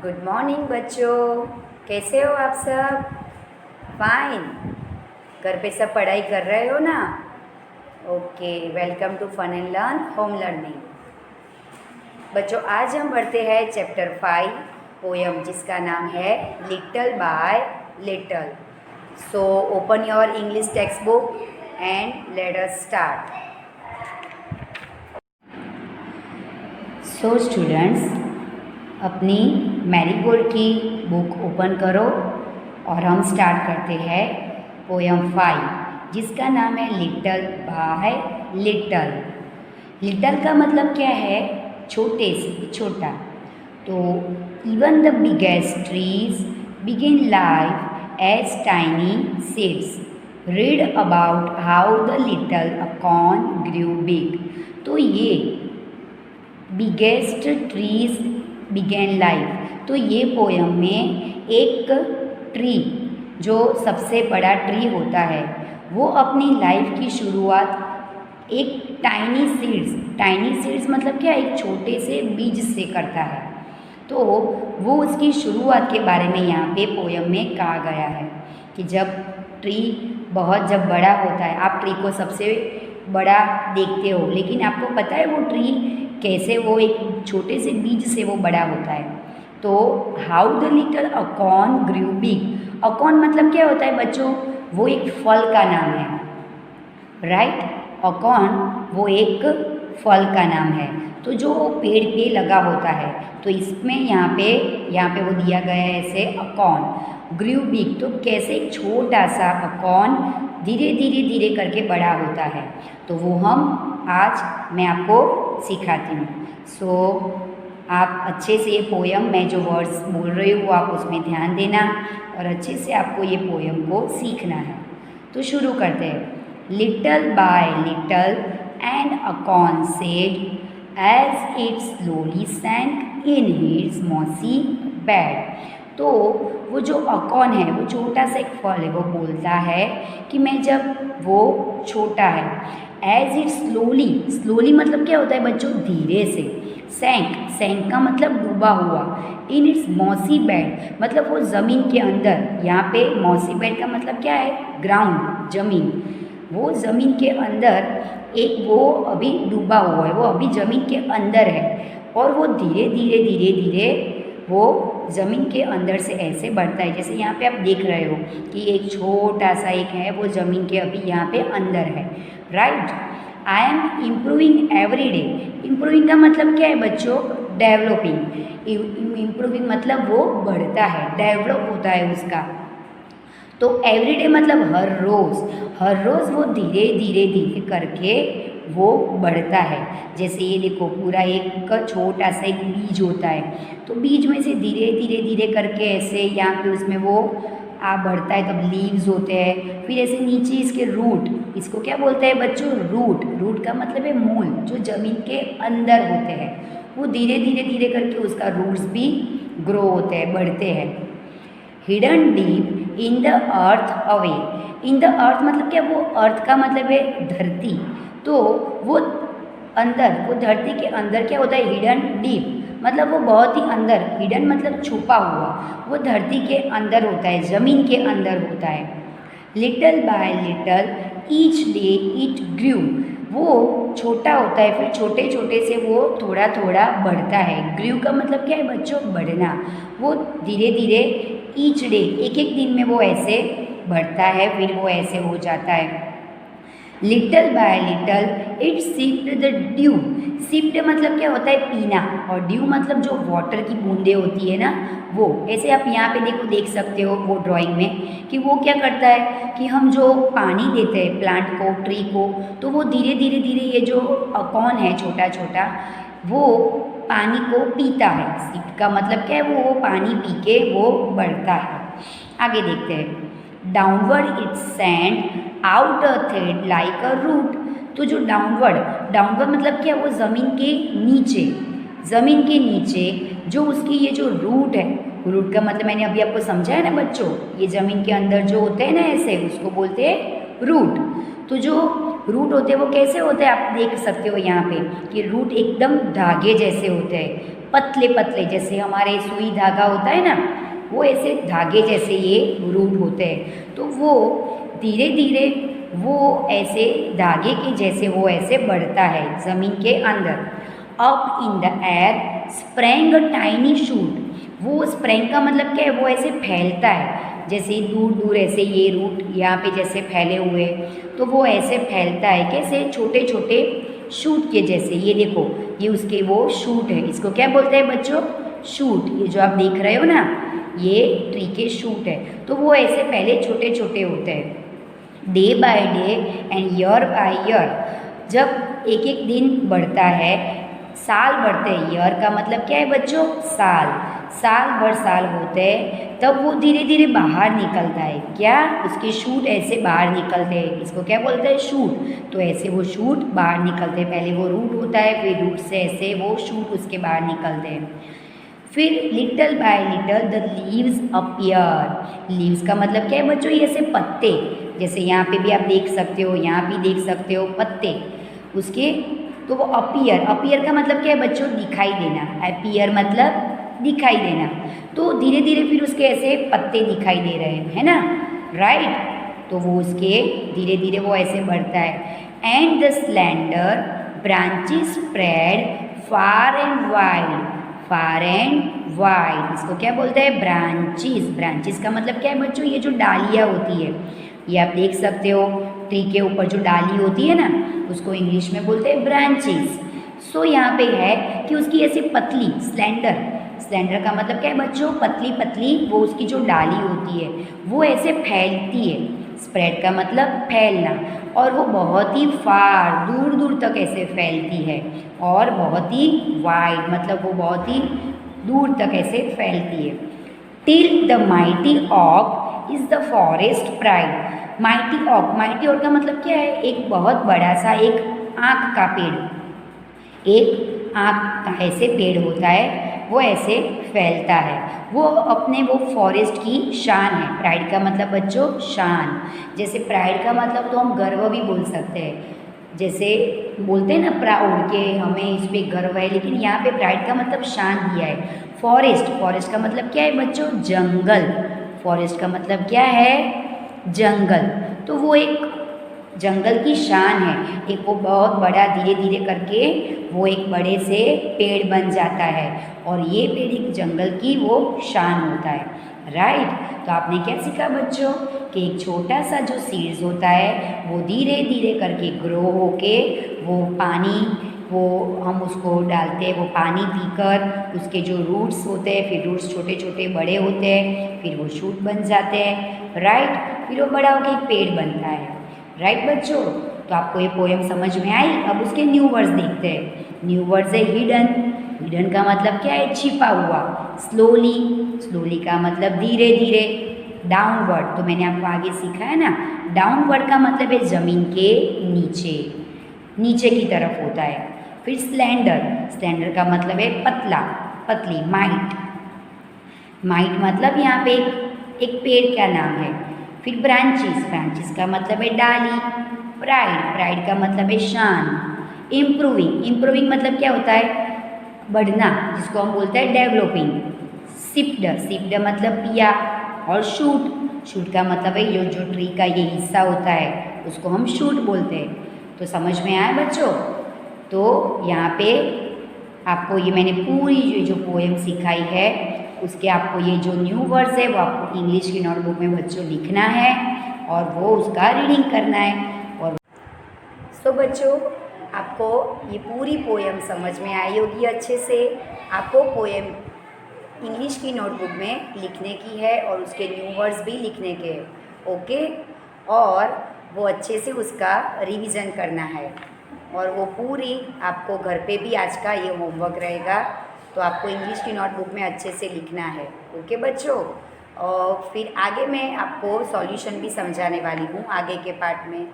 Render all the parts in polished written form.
Good morning बच्चों, कैसे हो आप सब? फाइन। घर पे सब पढ़ाई कर रहे हो ना? Okay, welcome to fun and learn home learning. बच्चों, आज हम पढ़ते हैं चैप्टर 5 पोयम, जिसका नाम है little by little. So open your English text book and let us start. So students, अपनी मैरीगोल्ड की बुक ओपन करो और हम स्टार्ट करते हैं पोयम 5, जिसका नाम है लिटल बाय लिटल। लिटल का मतलब क्या है? छोटे से, छोटा। तो even the biggest trees begin life as tiny seeds, read about how the little acorn grew big. तो ये बिगेस्ट ट्रीज बिगेन लाइफ, तो ये पोयम में एक ट्री, जो सबसे बड़ा ट्री होता है, वो अपनी लाइफ की शुरुआत एक टाइनी सीड्स मतलब क्या? एक छोटे से बीज से करता है। तो वो उसकी शुरुआत के बारे में यहाँ पे पोयम में कहा गया है कि जब ट्री जब बड़ा होता है, आप ट्री को सबसे बड़ा देखते हो, लेकिन आपको पता है वो ट्री कैसे वो एक छोटे से बीज से वो बड़ा होता है। तो how the little acorn grew big. Acorn मतलब क्या होता है बच्चों? वो एक फल का नाम है, राइट? अकॉर्न वो एक फल का नाम है, तो जो पेड़ पे लगा होता है। तो इसमें यहाँ पे वो दिया गया है ऐसे अकॉर्न ग्रू बिग। तो कैसे एक छोटा सा अकॉर्न धीरे करके बड़ा होता है, तो वो आज मैं आपको सिखाती हूँ। सो आप अच्छे से ये पोयम, मैं जो वर्ड्स बोल रही हूँ आप उसमें ध्यान देना और अच्छे से आपको ये पोयम को सीखना है। तो शुरू करते हैं। Little by little and acorn said as it slowly sank in its mossy bed. तो वो जो अकॉर्न है, वो छोटा सा एक फल है, वो बोलता है कि मैं जब वो छोटा है, एज इट स्लोली मतलब क्या होता है बच्चों? धीरे से। सैंक का मतलब डूबा हुआ। इन इट्स मॉसी बेड मतलब वो ज़मीन के अंदर। यहाँ पे मॉसी बेड का मतलब क्या है? ग्राउंड, ज़मीन। वो ज़मीन के अंदर एक वो अभी डूबा हुआ है, वो अभी ज़मीन के अंदर है और वो धीरे वो ज़मीन के अंदर से ऐसे बढ़ता है। जैसे यहाँ पे आप देख रहे हो कि एक छोटा सा एक है, वो ज़मीन के अभी यहाँ पे अंदर है, right? I am improving every day. Improving का मतलब क्या है बच्चों? डेवलपिंग। इम्प्रूविंग मतलब वो बढ़ता है, डेवलप होता है उसका। तो एवरीडे मतलब हर रोज़ वो धीरे करके वो बढ़ता है। जैसे ये देखो, पूरा एक छोटा सा एक बीज होता है, तो बीज में से धीरे करके ऐसे यहाँ पे उसमें वो बढ़ता है, तब लीव्स होते हैं। फिर ऐसे नीचे इसके रूट, इसको क्या बोलते हैं बच्चों? रूट का मतलब है मूल, जो ज़मीन के अंदर होते हैं। वो धीरे करके उसका रूट्स भी ग्रो होते हैं, बढ़ते हैं। Hidden deep in the earth away. In the earth मतलब क्या? वो अर्थ का मतलब है धरती। तो वो अंदर, वो धरती के अंदर क्या होता है? हिडन डीप मतलब वो बहुत ही अंदर। हिडन मतलब छुपा हुआ, वो धरती के अंदर होता है, ज़मीन के अंदर होता है। Little by little each day it grew. वो छोटा होता है, फिर छोटे से वो थोड़ा बढ़ता है। ग्रू का मतलब क्या है बच्चों? बढ़ना। वो धीरे ईच डे, एक दिन में वो ऐसे बढ़ता है, फिर वो ऐसे हो जाता है। Little by little it sipped the dew. Sipped मतलब क्या होता है? पीना, और ड्यू मतलब जो वाटर की बूंदें होती है ना, वो ऐसे आप यहाँ पे देख सकते हो वो ड्राइंग में कि वो क्या करता है कि हम जो पानी देते हैं प्लांट को, ट्री को, तो वो धीरे ये जो अकॉर्न है छोटा वो पानी को पीता है। सिप का मतलब क्या है? वो पानी पी के वो बढ़ता है। आगे देखते हैं। Downward it send out a thread like a root. तो जो डाउनवर्ड मतलब क्या? वो ज़मीन के नीचे जो उसकी ये जो रूट है, रूट का मतलब मैंने अभी आपको समझाया ना बच्चों, ये ज़मीन के अंदर जो होते हैं ना ऐसे, उसको बोलते हैं रूट। तो जो रूट होते हैं वो कैसे होते हैं? आप देख सकते हो यहाँ पे कि रूट एकदम धागे जैसे होते हैं, पतले पतले, जैसे हमारे सुई धागा होता है ना, वो ऐसे धागे जैसे ये रूट होते हैं। तो वो धीरे धीरे वो ऐसे धागे के जैसे वो ऐसे बढ़ता है ज़मीन के अंदर। Up in the air sprang a tiny shoot. वो स्प्रेंग का मतलब क्या है, वो ऐसे फैलता है, जैसे दूर दूर ऐसे ये रूट यहाँ पे जैसे फैले हुए, तो वो ऐसे फैलता है कैसे, छोटे छोटे शूट के जैसे। ये देखो, ये उसके वो शूट है, इसको क्या बोलते हैं बच्चों, शूट। ये जो आप देख रहे हो ना, ये ट्री के शूट है। तो वो ऐसे पहले छोटे छोटे होते हैं। Day by day and year by year, जब एक एक दिन बढ़ता है, साल बढ़ते हैं। ईयर का मतलब क्या है बच्चों, साल। साल भर साल होते हैं, तब वो धीरे धीरे बाहर निकलता है। क्या, उसके शूट ऐसे बाहर निकलते हैं, इसको क्या बोलते हैं, शूट। तो ऐसे वो शूट बाहर निकलते हैं। पहले वो रूट होता है, फिर रूट से ऐसे वो शूट उसके बाहर निकलते हैं। फिर little by little the leaves appear. Leaves का मतलब क्या है बच्चों, ये ऐसे पत्ते, जैसे यहाँ पे भी आप देख सकते हो, यहाँ भी देख सकते हो पत्ते उसके। तो वो अपीयर, अपीयर का मतलब क्या है बच्चों, दिखाई देना। अपीयर मतलब दिखाई देना। तो धीरे धीरे फिर उसके ऐसे पत्ते दिखाई दे रहे हैं, है ना, राइट। तो वो उसके धीरे धीरे वो ऐसे बढ़ता है। And the slender branches spread far and wide. Far and wide, इसको क्या बोलते हैं, ब्रांचेस। ब्रांचेस का मतलब क्या है बच्चों, ये जो डालियाँ होती है, ये आप देख सकते हो, ट्री के ऊपर जो डाली होती है ना, उसको इंग्लिश में बोलते हैं ब्रांचेस। सो यहाँ पे है कि उसकी ऐसी पतली, स्लेंडर। स्लेंडर का मतलब क्या है बच्चों, पतली पतली, वो उसकी जो डाली होती है वो ऐसे फैलती है। स्प्रेड का मतलब फैलना, और वो बहुत ही फार, दूर दूर तक ऐसे फैलती है। और बहुत ही वाइड मतलब वो बहुत ही दूर तक ऐसे फैलती है। टिल द माइटी ऑक is the forest pride. Mighty ऑक, माइटी ऑक का मतलब क्या है, एक बहुत बड़ा सा एक आँख का पेड़। एक आँख का ऐसे पेड़ होता है, वो ऐसे फैलता है। वो अपने वो फॉरेस्ट की शान है। प्राइड का मतलब बच्चों शान। जैसे प्राइड का मतलब तो हम गर्व भी बोल सकते हैं, जैसे बोलते हैं ना प्राउड के हमें इस पे गर्व है, लेकिन यहाँ पे प्राइड का मतलब शान दिया है। फॉरेस्ट, फॉरेस्ट का मतलब क्या है बच्चों, जंगल। फॉरेस्ट का मतलब क्या है, जंगल। तो वो एक जंगल की शान है। एक वो बहुत बड़ा धीरे धीरे करके वो एक बड़े से पेड़ बन जाता है, और ये पेड़ एक जंगल की वो शान होता है, राइट। तो आपने क्या सीखा बच्चों, कि एक छोटा सा जो सीड्स होता है वो धीरे धीरे करके ग्रो होके वो पानी, वो हम उसको डालते हैं, वो पानी पीकर उसके जो रूट्स होते हैं, फिर रूट्स छोटे छोटे बड़े होते हैं, फिर वो शूट बन जाते हैं, राइट। फिर वो बड़ा होकर एक पेड़ बनता है, राइट बच्चों। तो आपको ये पोएम समझ में आई। अब उसके न्यू वर्ड्स देखते हैं। न्यू वर्ड्स है हिडन। हिडन का मतलब क्या है, छिपा हुआ। स्लोली, स्लोली का मतलब धीरे धीरे। डाउनवर्ड, तो मैंने आपको आगे सीखा है ना, डाउनवर्ड का मतलब है ज़मीन के नीचे, नीचे की तरफ होता है। फिर स्लेंडर, स्लेंडर का मतलब है पतला, पतली। माइट, माइट मतलब यहाँ पे एक पेड़ का नाम है। फिर ब्रांचेस, ब्रांचेस का मतलब है डाली। प्राइड, प्राइड का मतलब है शान। इम्प्रूविंग, इम्प्रूविंग मतलब क्या होता है, बढ़ना, जिसको हम बोलते हैं डेवलपिंग। सिप्ड, सिप्ड मतलब पिया। और शूट, शूट का मतलब है जो ट्री का ये हिस्सा होता है उसको हम शूट बोलते हैं। तो समझ में आया बच्चों। तो यहाँ पे आपको ये मैंने पूरी जो पोएम सिखाई है उसके आपको ये जो न्यू वर्ड्स है वो आपको इंग्लिश की नोटबुक में बच्चों लिखना है और वो उसका रीडिंग करना है। और सो बच्चों, आपको ये पूरी पोएम समझ में आई होगी अच्छे से। आपको पोएम इंग्लिश की नोटबुक में लिखने की है और उसके न्यू वर्ड्स भी लिखने के, ओके। और वो अच्छे से उसका रिवीजन करना है, और वो पूरी आपको घर पे भी आज का ये होमवर्क रहेगा, तो आपको इंग्लिश की नोटबुक में अच्छे से लिखना है, ओके बच्चों। और फिर आगे मैं आपको सॉल्यूशन भी समझाने वाली हूँ आगे के पार्ट में।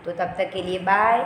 तो तब तक के लिए बाय।